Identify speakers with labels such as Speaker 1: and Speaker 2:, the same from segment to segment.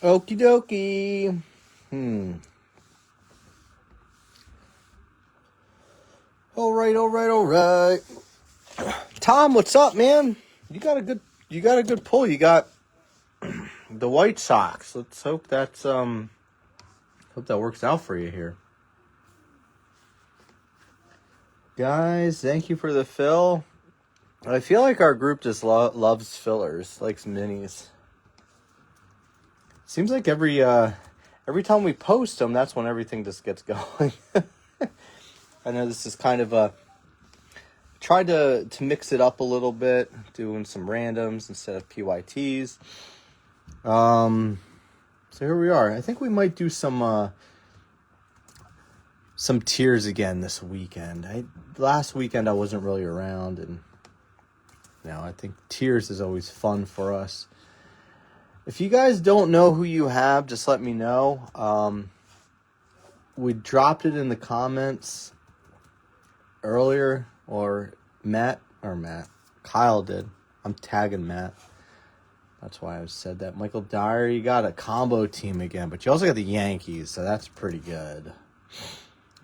Speaker 1: Okie dokie. All right. Tom, what's up, man? You got a good pull. You got the White Sox. Let's hope that works out for you here. Guys, thank you for the fill. I feel like our group just loves fillers, likes minis. Seems like every time we post them, that's when everything just gets going. I know this is kind of tried to mix it up a little bit, doing some randoms instead of PYTs. So here we are. I think we might do some tiers again this weekend. Last weekend I wasn't really around, and I think tiers is always fun for us. If you guys don't know who you have, just let me know. We dropped it in the comments earlier, or Kyle did. I'm tagging Matt. That's why I said that. Michael Dyer, you got a combo team again, but you also got the Yankees, so that's pretty good.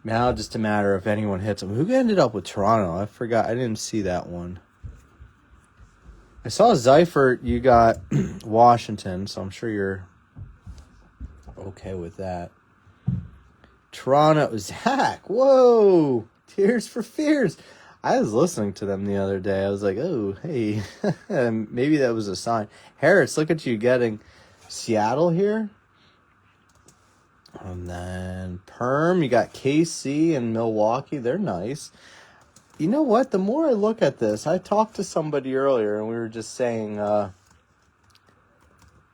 Speaker 1: Now just a matter if anyone hits them. Who ended up with Toronto? I forgot. I didn't see that one. I saw Seifert, you got Washington, so I'm sure you're okay with that. Toronto, Zach, whoa, Tears for Fears. I was listening to them the other day. I was like, oh, hey, maybe that was a sign. Harris, look at you getting Seattle here. And then Perm, you got KC and Milwaukee. They're nice. You know what? The more I look at this, I talked to somebody earlier, and we were just saying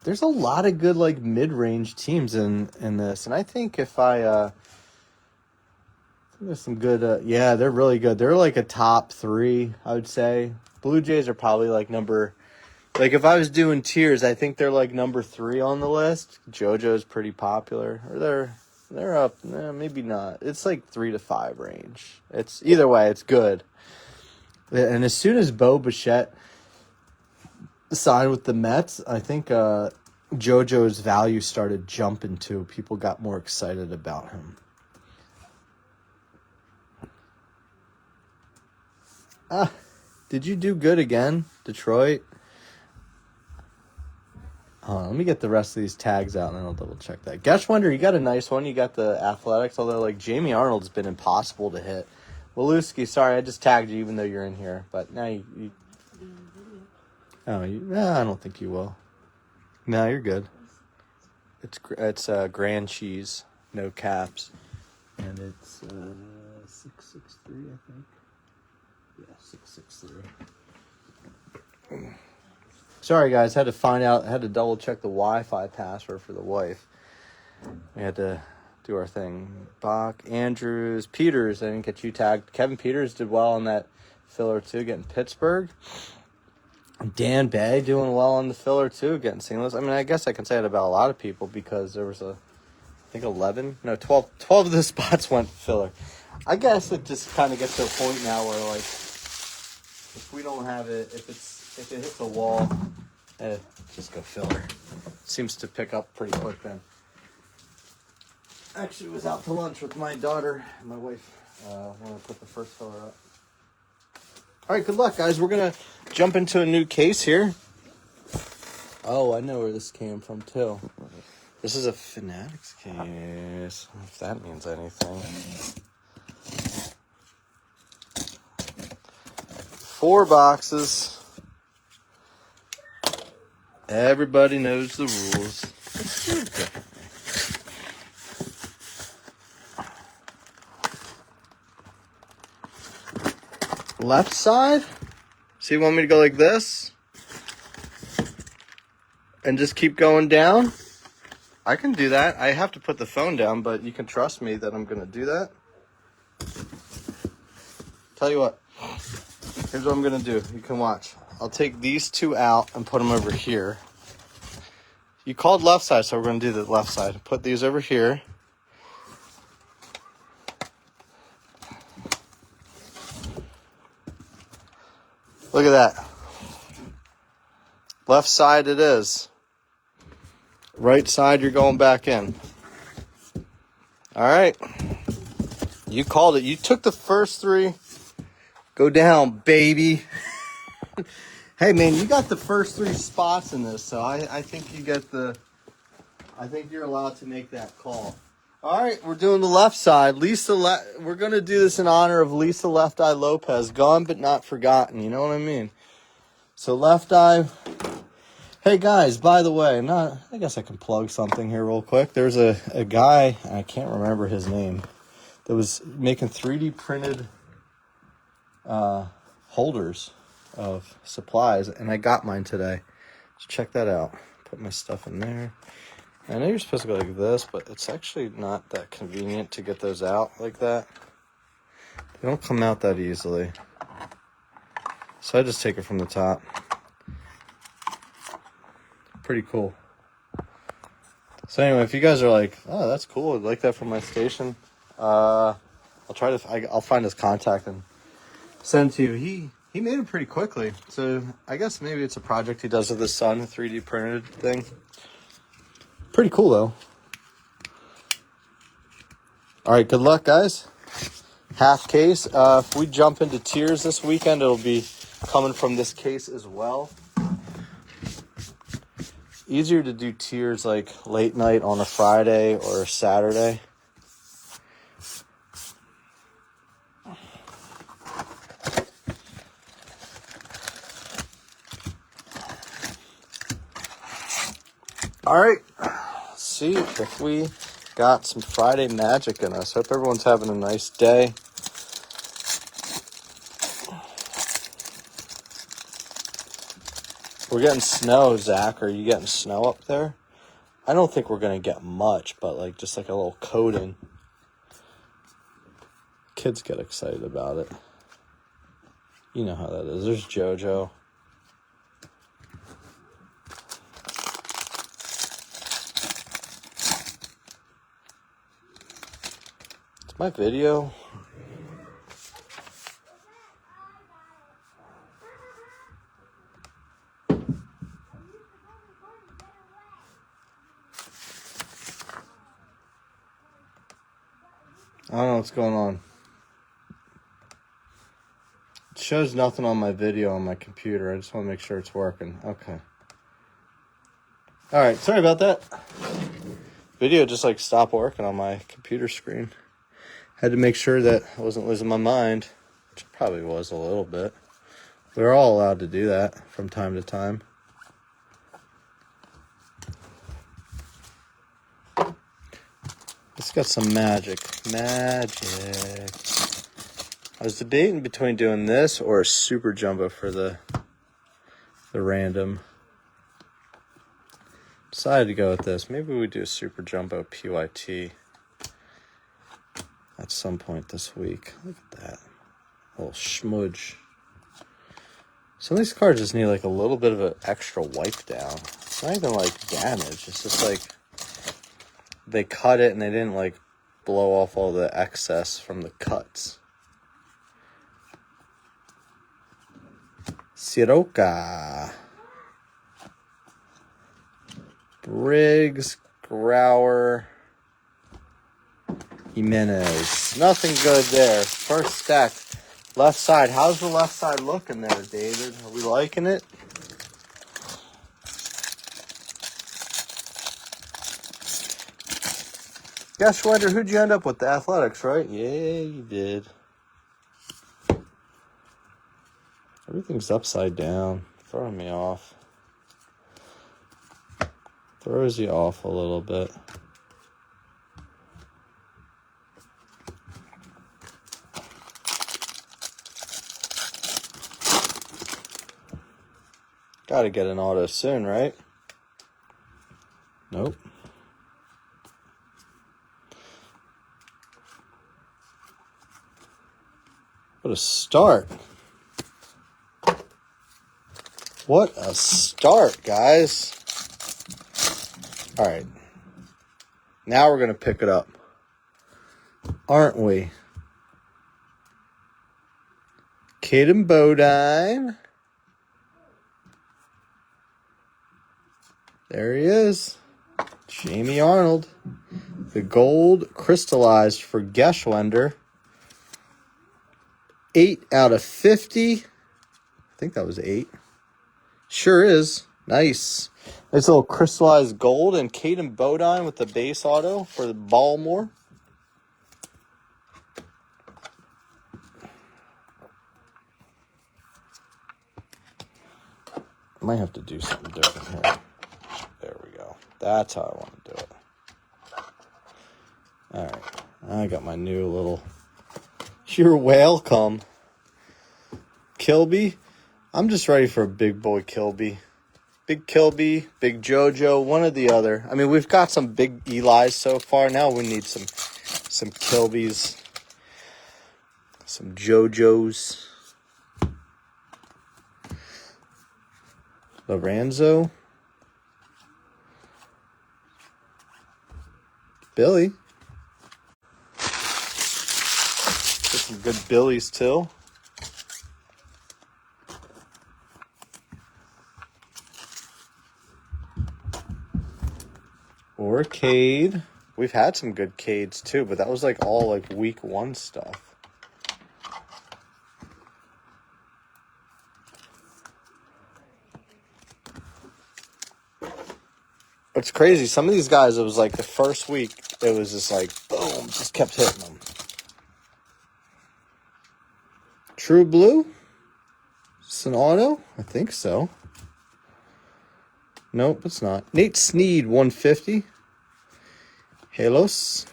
Speaker 1: there's a lot of good, like, mid-range teams in this. And I think if there's some good, yeah, they're really good. They're like a top 3, I would say. Blue Jays are probably like if I was doing tiers, I think they're like number 3 on the list. JoJo's pretty popular. Or they're up, maybe not. It's like 3 to 5 range. It's either way, it's good. And as soon as Bo Bichette signed with the Mets, I think JoJo's value started jumping too. People got more excited about him. Did you do good again, Detroit? Let me get the rest of these tags out, and then I'll double-check that. Geschwender, you got a nice one. You got the Athletics, although, like, Jamie Arnold's been impossible to hit. Waluski, sorry, I just tagged you even though you're in here. But now you I don't think you will. No, you're good. It's Grand Cheese, no caps. And it's 663, I think. Yeah, 663. Sorry, guys. Had to double check the Wi-Fi password for the wife. We had to do our thing. Bach, Andrews, Peters. I didn't get you tagged. Kevin Peters did well on that filler too, getting Pittsburgh. Dan Bay doing well on the filler too, getting singlets. I mean, I guess I can say it about a lot of people because there was 12 of the spots went filler. I guess it just kind of gets to a point now where, like, if we don't have it, if it hits a wall, just go filler. Seems to pick up pretty quick then. Actually, was out to lunch with my daughter and my wife when I put the first filler up. All right, good luck, guys. We're going to jump into a new case here. Oh, I know where this came from, too. This is a Fanatics case, if that means anything. 4 boxes. Everybody knows the rules. Left side? So you want me to go like this? and just keep going down. I can do that. I have to put the phone down, but you can trust me that I'm going to do that. Tell you what. Here's what I'm going to do. You can watch. I'll take these two out and put them over here. You called left side, so we're going to do the left side. Put these over here. Look at that. Left side it is. Right side, you're going back in. All right. You called it. You took the first three. Go down, baby. Hey, man, you got the first three spots in this, so I think you get the... I think you're allowed to make that call. All right, we're doing the left side. We're going to do this in honor of Lisa Left Eye Lopez. Gone but not forgotten, you know what I mean? So left eye... Hey guys, by the way, I guess I can plug something here real quick. There's a guy, I can't remember his name, that was making 3D printed holders of supplies, and I got mine today. So check that out. Put my stuff in there. I know you're supposed to go like this, but it's actually not that convenient to get those out like that. They don't come out that easily. So I just take it from the top. Pretty cool. So anyway, if you guys are like, oh, that's cool, I'd like that for my station, I'll find his contact and send it to you. He made it pretty quickly, so I guess maybe it's a project he does with his son, a 3D printed thing. Pretty cool though. All right, good luck, guys. Half case. If we jump into tiers this weekend, it'll be coming from this case as well. Easier to do tiers like late night on a Friday or a Saturday. All right, let's see if we got some Friday magic in us. Hope everyone's having a nice day. We're getting snow, Zach. Are you getting snow up there? I don't think we're going to get much, but like just like a little coating. Kids get excited about it. You know how that is. There's JoJo. It's my video. I don't know what's going on. It shows nothing on my video on my computer. I just want to make sure it's working. Okay. All right. Sorry about that. Video just like stopped working on my computer screen. Had to make sure that I wasn't losing my mind, which I probably was a little bit. We're all allowed to do that from time to time. It's got some magic. Magic. I was debating between doing this or a super jumbo for the random. Decided to go with this. Maybe we do a super jumbo PYT at some point this week. Look at that. A little smudge. Some of these cards just need like a little bit of an extra wipe down. It's not even like damage. It's just like they cut it and they didn't like blow off all the excess from the cuts. Siroka. Briggs, Grauer, Jimenez. Nothing good there. First stack. Left side. How's the left side looking there, David? Are we liking it? Guess, Schwender, who'd you end up with? The Athletics, right? Yeah, you did. Everything's upside down. Throwing me off. Throws you off a little bit. Gotta get an auto soon, right? Nope. What a start. What a start, guys. All right. Now we're going to pick it up. Aren't we? Caden Bowman. There he is. Jamie Arnold. The gold crystallized for Geschwender. 8 out of 50. I think that was 8. Sure is. Nice. Nice little crystallized gold and Caden Bowman with the base auto for the Baltimore. I might have to do something different here. There we go. That's how I want to do it. All right. I got my new little... You're welcome. Kilby. I'm just ready for a big boy Kilby. Big Kilby, big JoJo, one or the other. I mean, we've got some big Eli's so far. Now we need some Kilbys. Some JoJos. Lorenzo. Billy. Get some good Billies too. Or Cade. We've had some good Cades too, but that was like all like week 1 stuff. It's crazy. Some of these guys, it was like the first week, it was just like, boom, just kept hitting them. True Blue? It's an auto? I think so. Nope, it's not. Nate Sneed, 150. Halos.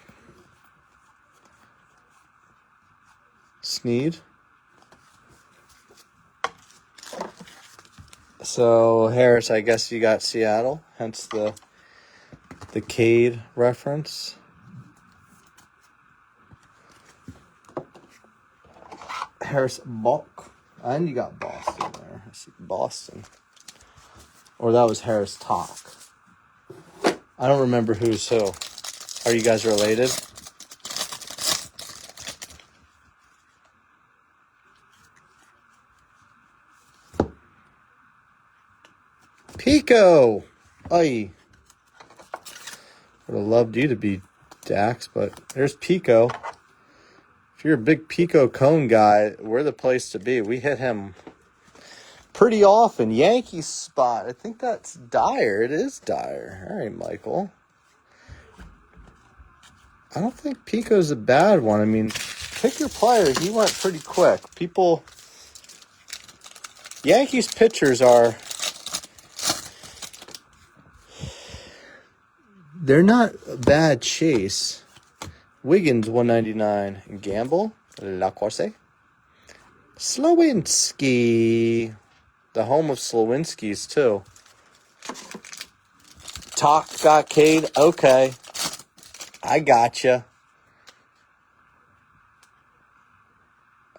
Speaker 1: Sneed. So, Harris, I guess you got Seattle, hence the Cade reference. Harris Bulk. And you got Boston there. I see Boston. Or that was Harris Talk. I don't remember who's who. Are you guys related? Pico! Aye. Would have loved you to be Dax, but there's Pico. If you're a big Pico cone guy, we're the place to be. We hit him pretty often. Yankees spot. I think that's Dyer. It is Dyer. All right, Michael. I don't think Pico's a bad one. I mean, pick your player. He went pretty quick. People... Yankees pitchers are... They're not a bad chase. Wiggins, 199. And Gamble, LaCourse. Slowinski. The home of Slowinskis, too. Talk got Cade. Okay. I gotcha.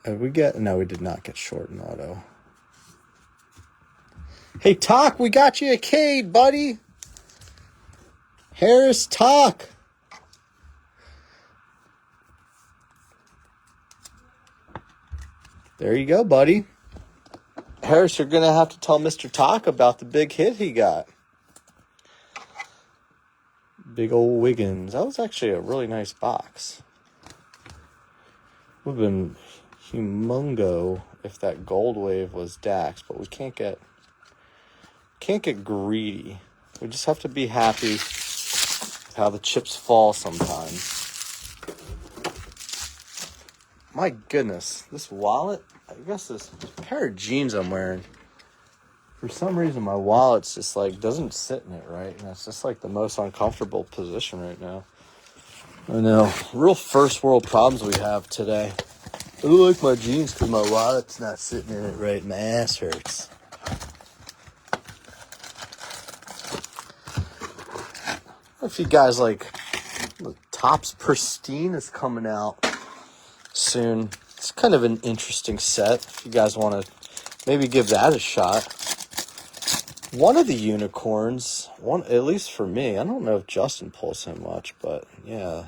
Speaker 1: No, we did not get short in auto. Hey, Talk, we got you a Cade, buddy. Harris Talk. There you go, buddy. Harris, you're going to have to tell Mr. Talk about the big hit he got. Big old Wiggins. That was actually a really nice box. Would have been humongo if that gold wave was Dax, but we can't get greedy. We just have to be happy how the chips fall sometimes. My goodness, this wallet, I guess this pair of jeans I'm wearing, for some reason my wallet's just like doesn't sit in it right, and it's just like the most uncomfortable position right now. I know, real first world problems we have today. I don't like my jeans because my wallet's not sitting in it right. My ass hurts. If you guys like, the Topps Pristine is coming out soon. It's kind of an interesting set. If you guys want to maybe give that a shot. One of the unicorns, at least for me, I don't know if Justin pulls him much, but yeah.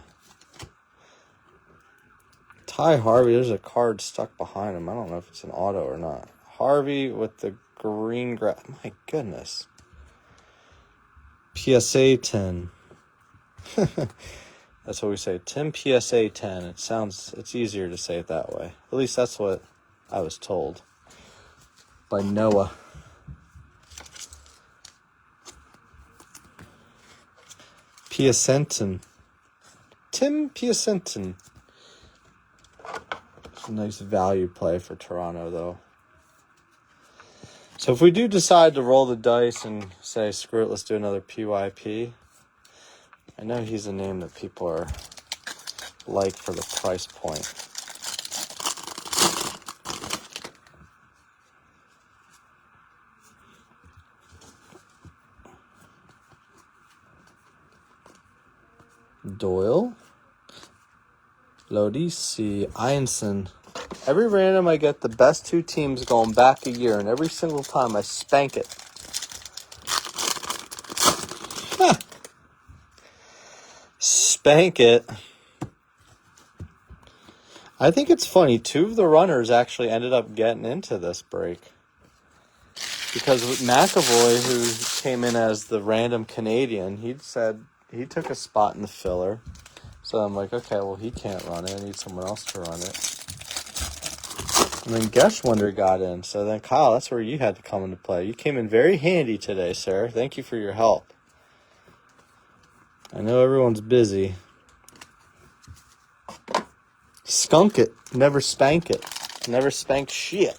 Speaker 1: Ty Harvey, there's a card stuck behind him. I don't know if it's an auto or not. Harvey with the green grass. My goodness. PSA 10. That's what we say. Tim PSA 10. It's easier to say it that way. At least that's what I was told by Noah. Piacenton. Tim Piacenton. It's a nice value play for Toronto, though. So if we do decide to roll the dice and say, screw it, let's do another PYP. I know he's a name that people are like for the price point. Doyle, Lodisi, Einson. Every random I get the best two teams going back a year, and every single time I spank it. Huh. Spank it. I think it's funny. Two of the runners actually ended up getting into this break. Because with McAvoy, who came in as the random Canadian, he'd said he took a spot in the filler. So I'm like, okay, well, he can't run it. I need someone else to run it. And then Geschwender got in. So then, Kyle, that's where you had to come into play. You came in very handy today, sir. Thank you for your help. I know everyone's busy. Skunk it. Never spank it. Never spank shit.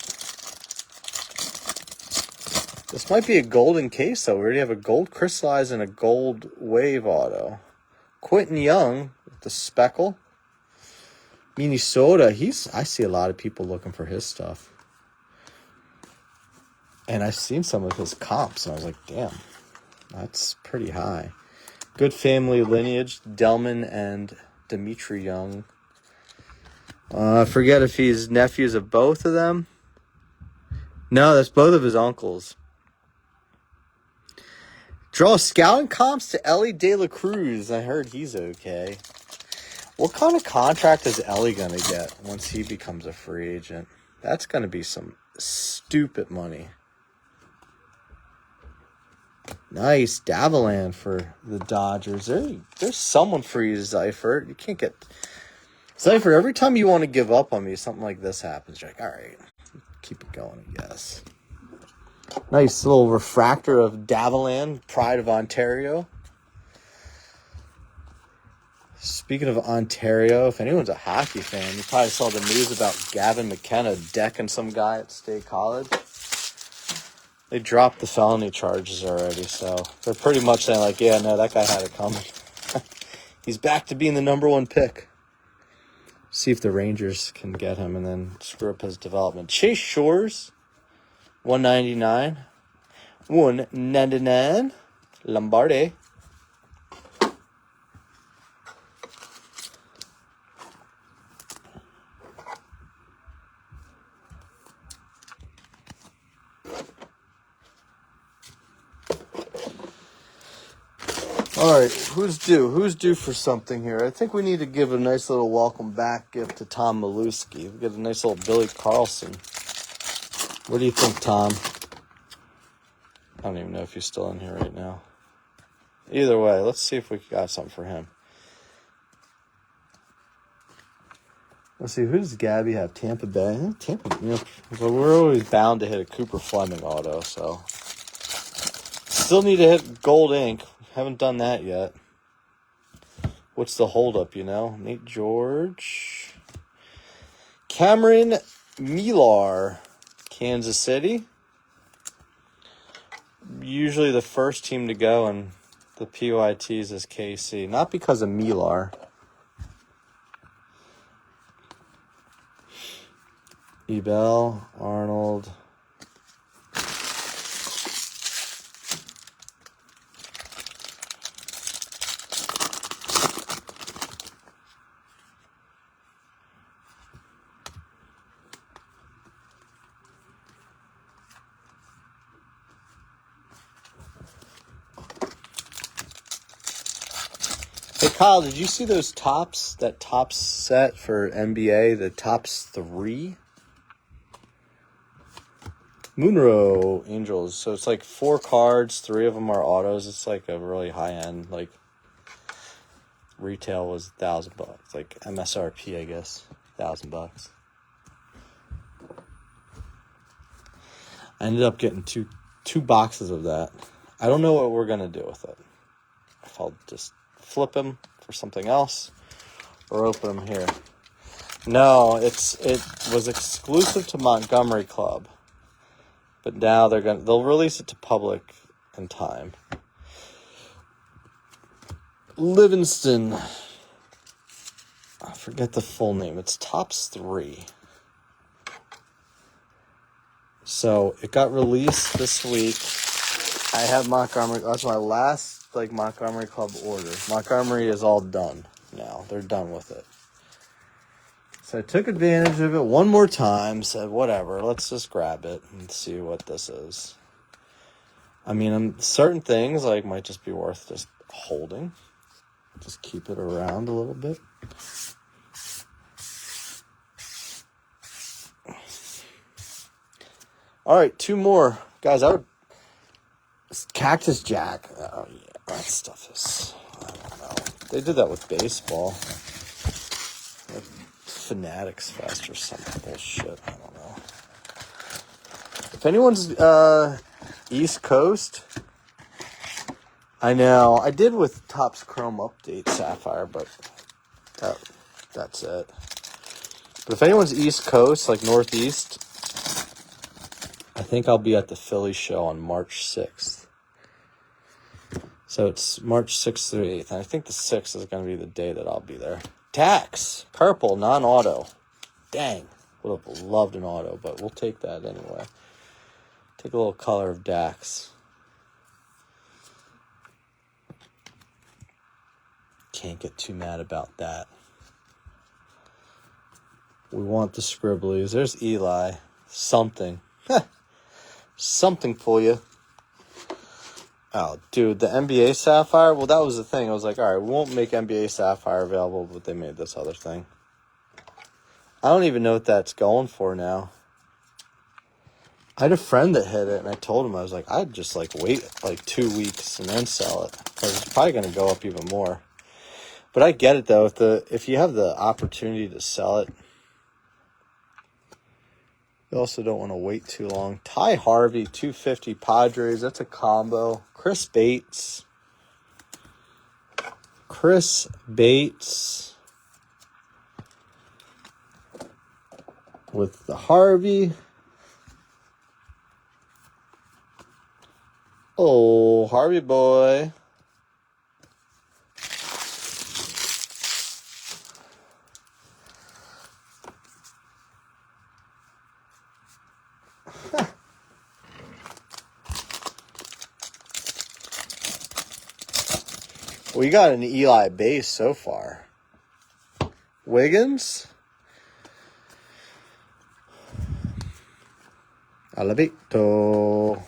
Speaker 1: This might be a golden case, though. We already have a gold crystallize and a gold wave auto. Quentin Young with the speckle. Minnesota, I see a lot of people looking for his stuff. And I've seen some of his comps, and I was like, damn, that's pretty high. Good family lineage, Delman and Dimitri Young. I forget if he's nephews of both of them. No, that's both of his uncles. Draw scouting comps to Ellie De La Cruz. I heard he's okay. What kind of contract is Ellie going to get once he becomes a free agent? That's going to be some stupid money. Nice. Davalan for the Dodgers. There's someone for you, Seifert. You can't get... Seifert, every time you want to give up on me, something like this happens. You're like, all right, keep it going, I guess. Nice little refractor of Davalan, Pride of Ontario. Speaking of Ontario, if anyone's a hockey fan, you probably saw the news about Gavin McKenna decking some guy at State College. They dropped the felony charges already, so they're pretty much saying, like, yeah, no, that guy had it coming. He's back to being the number one pick. See if the Rangers can get him and then screw up his development. Chase Shores, $199. $199. Lombardi. All right, who's due? Who's due for something here? I think we need to give a nice little welcome back gift to Tom Maluski. We get a nice little Billy Carlson. What do you think, Tom? I don't even know if he's still in here right now. Either way, let's see if we got something for him. Let's see, who does Gabby have? Tampa Bay? Tampa, well, we're always bound to hit a Cooper Fleming auto, so. Still need to hit gold ink. Haven't done that yet. What's the holdup, Nate George. Cameron Millar, Kansas City. Usually the first team to go in the PYTs is KC. Not because of Millar. Ebel, Arnold. Hey, Kyle, did you see those tops? That tops set for NBA, the tops 3? Moonrow Angels. So it's like 4 cards, 3 of them are autos. It's like a really high end. Like retail was $1,000. Like MSRP, I guess, $1,000. I ended up getting two boxes of that. I don't know what we're gonna do with it. If I'll just flip them for something else or open them here. No, it was exclusive to Montgomery Club, but now they'll release it to public in time. Livingston, I forget the full name. It's Tops 3. So it got released this week. I have Montgomery. That's my last Montgomery Club order. Montgomery is all done now. They're done with it. So I took advantage of it one more time. Said whatever, let's just grab it and see what this is. I mean, certain things might just be worth just holding. Just keep it around a little bit. All right, 2 more. Guys, Cactus Jack. Oh, yeah, that stuff is, I don't know. They did that with baseball. Like Fanatics Fest or some bullshit. I don't know. If anyone's East Coast, I know. I did with Topps Chrome Update Sapphire, but that's it. But if anyone's East Coast, like Northeast, I think I'll be at the Philly show on March 6th. So it's March 6th through 8th. And I think the 6th is going to be the day that I'll be there. Tax. Purple, non-auto. Dang. Would have loved an auto, but we'll take that anyway. Take a little color of Dax. Can't get too mad about that. We want the scribblies. There's Eli. Something. Something for you. Oh, dude, the NBA Sapphire. Well, that was the thing. I was like, all right, we won't make NBA Sapphire available, but they made this other thing. I don't even know what that's going for now. I had a friend that hit it, and I told him, I was like, I'd just wait 2 weeks and then sell it, because it's probably going to go up even more. But I get it though. If you have the opportunity to sell it, you also don't want to wait too long. Ty Harvey, 250 Padres. That's a combo. Chris Bates with the Harvey. Oh, Harvey boy. We got an Eli base so far. Wiggins. Alabito.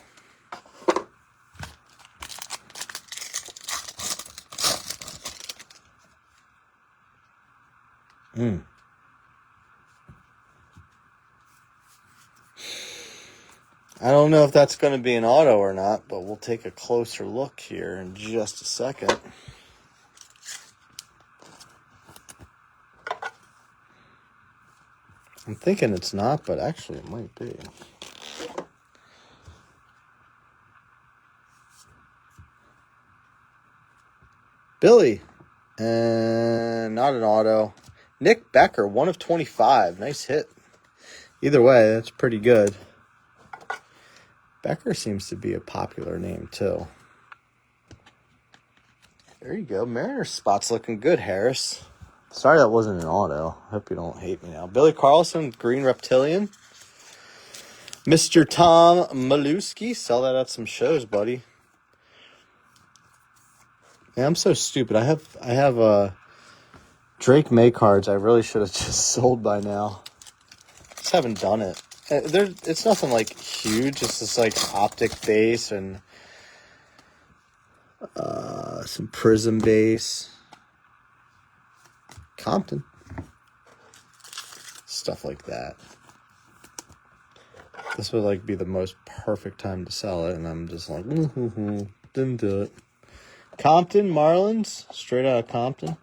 Speaker 1: I don't know if that's going to be an auto or not, but we'll take a closer look here in just a second. I'm thinking it's not, but actually it might be. Billy. And not an auto. Nick Becker, 1 of 25. Nice hit. Either way, that's pretty good. Becker seems to be a popular name, too. There you go. Mariners spot's looking good, Harris. Sorry that wasn't an auto. I hope you don't hate me now. Billy Carlson, Green Reptilian. Mr. Tom Maluski. Sell that at some shows, buddy. Man, I'm so stupid. I have Drake May cards I really should have just sold by now. Just haven't done it. It's nothing huge. It's just optic base and some prism base. Compton. Stuff like that. This would like be the most perfect time to sell it, and I'm just like, didn't do it. Compton Marlins, straight out of Compton.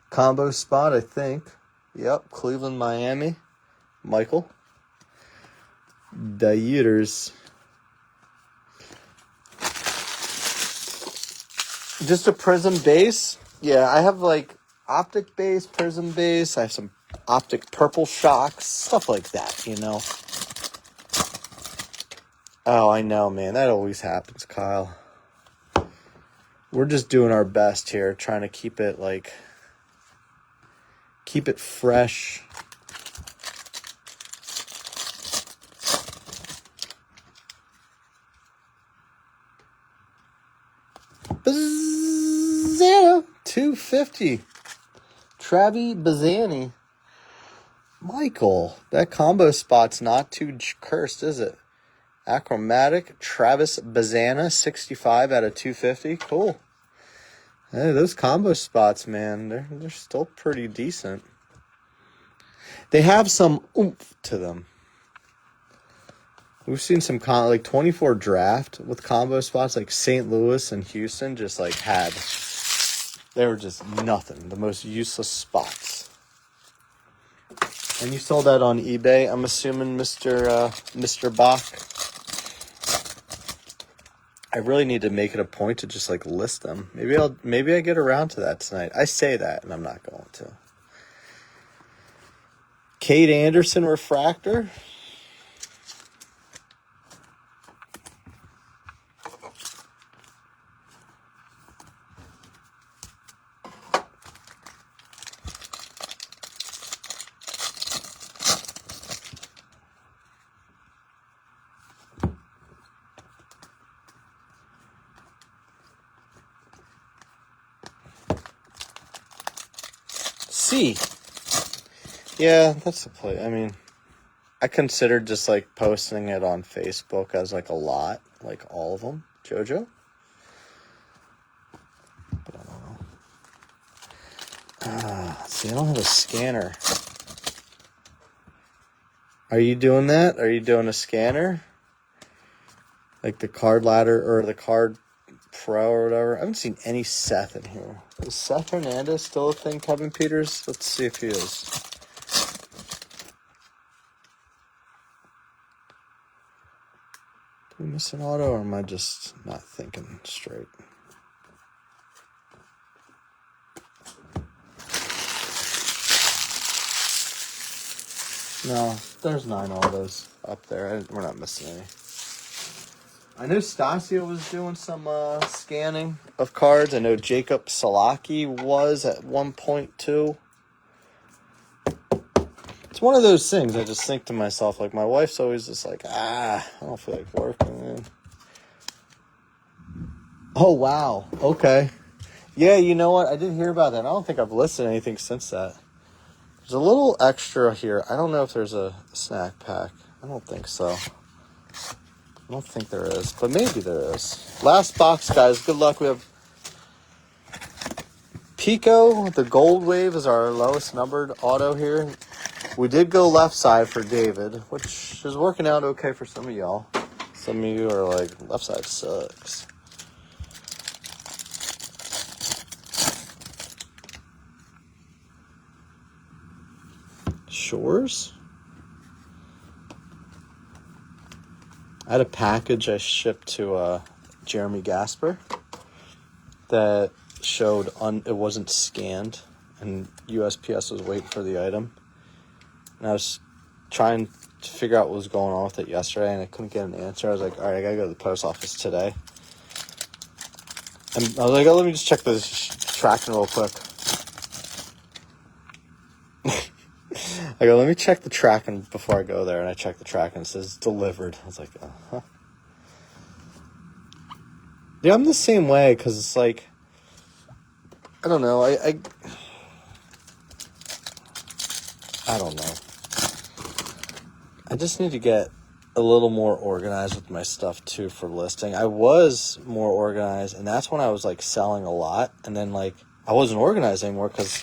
Speaker 1: Combo spot, I think. Yep, Cleveland, Miami. Michael. The Eaters. Just a prism base. Yeah, I have like optic base, prism base. I have some optic purple shocks, stuff like that, you know. Oh, I know, man. That always happens, Kyle. We're just doing our best here, trying to keep it fresh. Bazzana, 250. Travi Bazzani. Michael, that combo spot's not too cursed, is it? Achromatic, Travis Bazzana, 65 out of 250. Cool. Hey, those combo spots, man, they're still pretty decent. They have some oomph to them. We've seen some like 24 draft with combo spots, like St. Louis and Houston just like they were just nothing. The most useless spots. And you sold that on eBay, I'm assuming, Mr. Bach. I really need to make it a point to just like list them. Maybe I get around to that tonight. I say that, and I'm not going to. Kate Anderson refractor. C. Yeah, that's the play. I mean, I considered just like posting it on Facebook as like a lot, like all of them. JoJo? But I don't know. See, I don't have a scanner. Are you doing that? Are you doing a scanner? Like the card ladder or the card pro or whatever? I haven't seen any Seth in here. Is Seth Hernandez still a thing, Kevin Peters? Let's see if he is. Did we miss an auto, or am I just not thinking straight? No, there's 9 autos up there. We're not missing any. I know Stasio was doing some scanning of cards. I know Jacob Salaki was at one point too. It's one of those things I just think to myself, like my wife's always just like, I don't feel like working, man. Oh, wow. Okay. Yeah, you know what? I did hear about that. I don't think I've listed anything since that. There's a little extra here. I don't know if there's a snack pack. I don't think so. I don't think there is, but maybe there is. Last box, guys. Good luck. We have Pico. The Gold Wave is our lowest numbered auto here. We did go left side for David, which is working out okay for some of y'all. Some of you are like, left side sucks. Shores? I had a package I shipped to Jeremy Gasper that showed it wasn't scanned, and USPS was waiting for the item. And I was trying to figure out what was going on with it yesterday, and I couldn't get an answer. I was like, all right, I gotta go to the post office today. And I was like, oh, let me just check this tracking real quick. I go, let me check the tracking before I go there. And I check the tracking, and it says delivered. I was like, huh. Yeah, I'm the same way, because it's like, I don't know. I don't know. I just need to get a little more organized with my stuff, too, for listing. I was more organized, and that's when I was, like, selling a lot. And then, like, I wasn't organized anymore because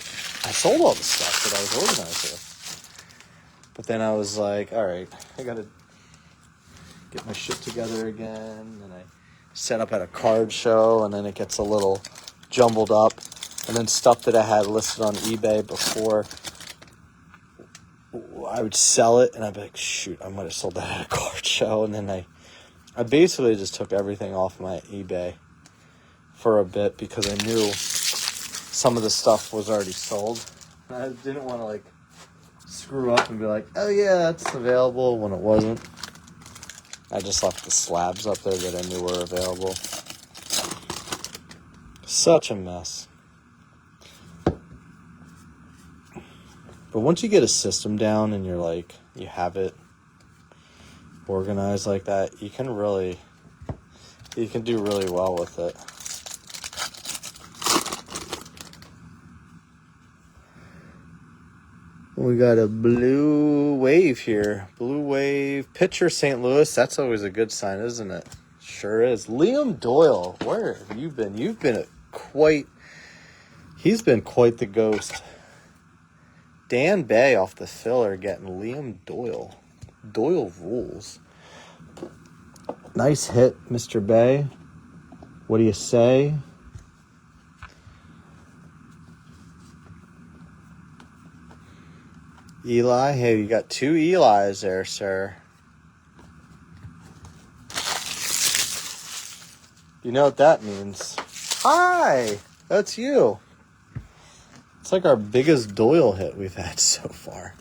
Speaker 1: I sold all the stuff that I was organized with. But then I was like, all right, I got to get my shit together again. And I set up at a card show, and then it gets a little jumbled up. And then stuff that I had listed on eBay before, I would sell it, and I'd be like, shoot, I might have sold that at a card show. And then I basically just took everything off my eBay for a bit because I knew some of the stuff was already sold. I didn't want to like screw up and be like, oh yeah, it's available when it wasn't. I just left the slabs up there that I knew were available. Such a mess. But once you get a system down and you're like, you have it organized like that, you can do really well with it. We got a blue wave here. Blue wave. Pitcher St. Louis. That's always a good sign, isn't it? Sure is. Liam Doyle. Where have you been? He's been quite the ghost. Dan Bay off the filler getting Liam Doyle. Doyle rules. Nice hit, Mr. Bay. What do you say? Eli, hey, you got 2 Elis there, sir. You know what that means. Hi, that's you. It's like our biggest Doyle hit we've had so far.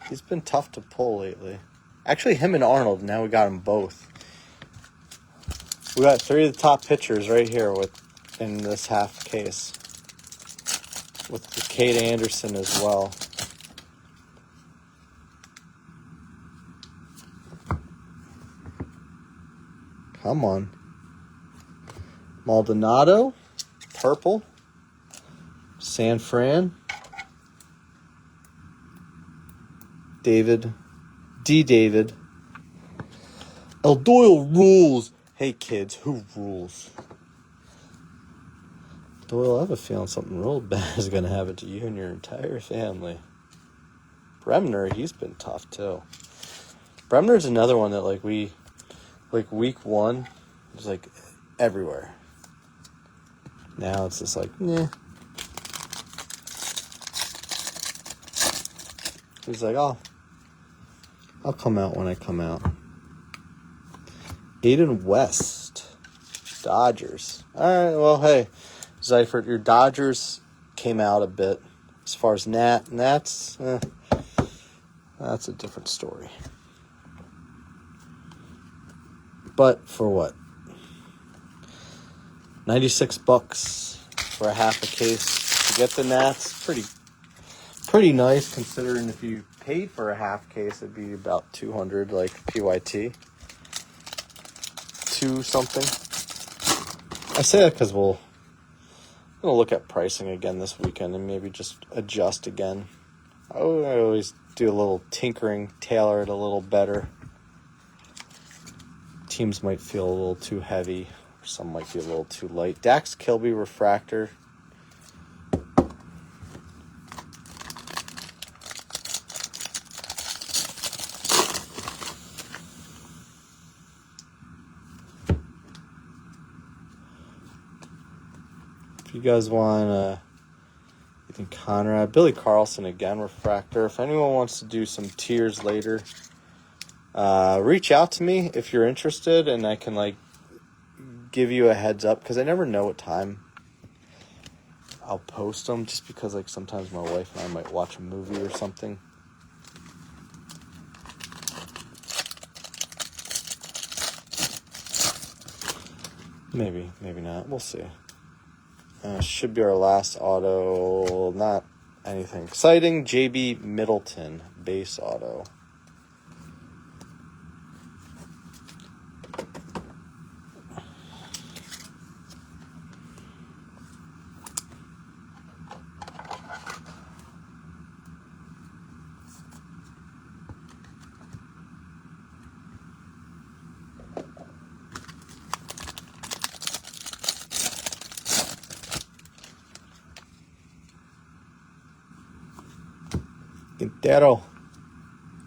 Speaker 1: He's been tough to pull lately. Actually, him and Arnold, now we got them both. We got 3 of the top pitchers right here in this half case. With Kate Anderson as well. Come on. Maldonado. Purple. San Fran. David. D. David. El Doyle rules. Hey kids, who rules? Doyle, I have a feeling something real bad is going to happen to you and your entire family. Bremner, he's been tough too. Bremner's another one that week 1 was like everywhere. Now it's just like, nah. He's like, oh, I'll come out when I come out. Aiden West, Dodgers. All right, well, hey, Seifert, your Dodgers came out a bit. As far as Nats, that's a different story. But for what? $96 for a half a case to get the Nats. Pretty nice considering if you paid for a half case, it'd be about $200, like PYT. 2 something. I say that because we're going to look at pricing again this weekend and maybe just adjust again. I always do a little tinkering, tailor it a little better. Teams might feel a little too heavy, or some might be a little too light. Dax Kilby refractor. If you guys want Ethan Conrad, Billy Carlson again, refractor. If anyone wants to do some tiers later, reach out to me if you're interested, and I can give you a heads up because I never know what time I'll post them. Just because sometimes my wife and I might watch a movie or something. Maybe not. We'll see. Should be our last auto. Not anything exciting. JB Middleton, base auto. Quintero,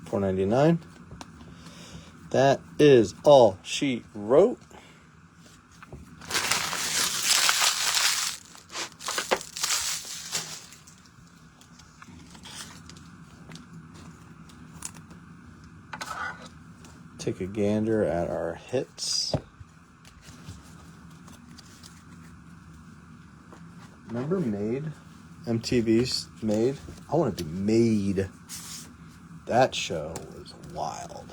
Speaker 1: $4.99. That is all she wrote. Take a gander at our hits. Remember Made? MTV's Made? I want to be Made. That show was wild.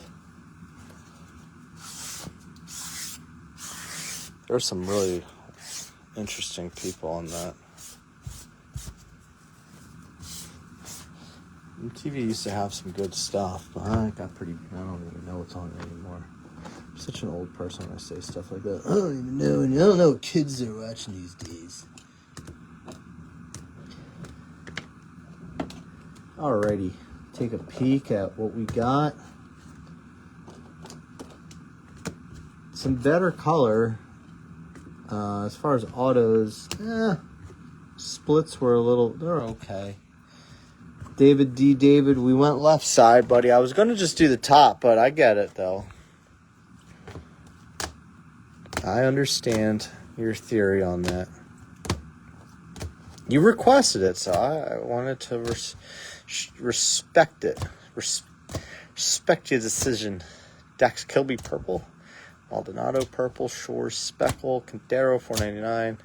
Speaker 1: There's some really interesting people on that. MTV used to have some good stuff, but I don't even know what's on it anymore. I'm such an old person when I say stuff like that. I don't even know, and I don't know what kids are watching these days. Alrighty, take a peek at what we got. Some better color. As far as autos, splits were they're okay. David D. David, we went left side, buddy. I was going to just do the top, but I get it, though. I understand your theory on that. You requested it, so I wanted to respect it. Respect your decision. Dax Kilby, purple. Maldonado, purple. Shores, speckle. Quintero, $4.99.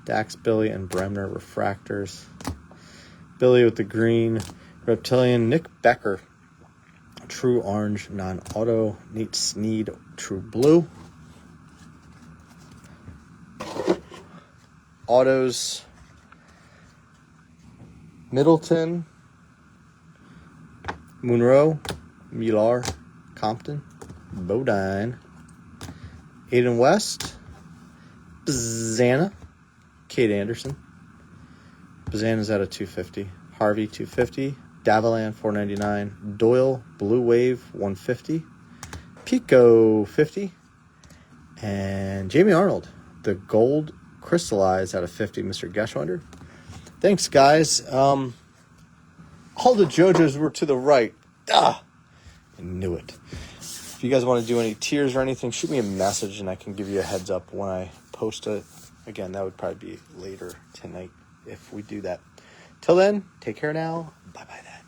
Speaker 1: Dax, Billy, and Bremner, refractors. Billy with the green. Reptilian, Nick Becker. True orange, non-auto. Nate Sneed, true blue. Autos. Middleton. Monroe. Millar. Compton. Bodine. Aiden West. Bazana. Kate Anderson. Bazana's at a 250. Harvey, 250. Davilan, $4.99. Doyle, Blue Wave, 150. Pico, 50. And Jamie Arnold, the gold crystallized out of 50, Mr. Geschwinder. Thanks, guys. All the JoJo's were to the right. I knew it. If you guys want to do any tiers or anything, shoot me a message and I can give you a heads up when I post it. Again, that would probably be later tonight if we do that. Till then, take care now. Bye-bye then.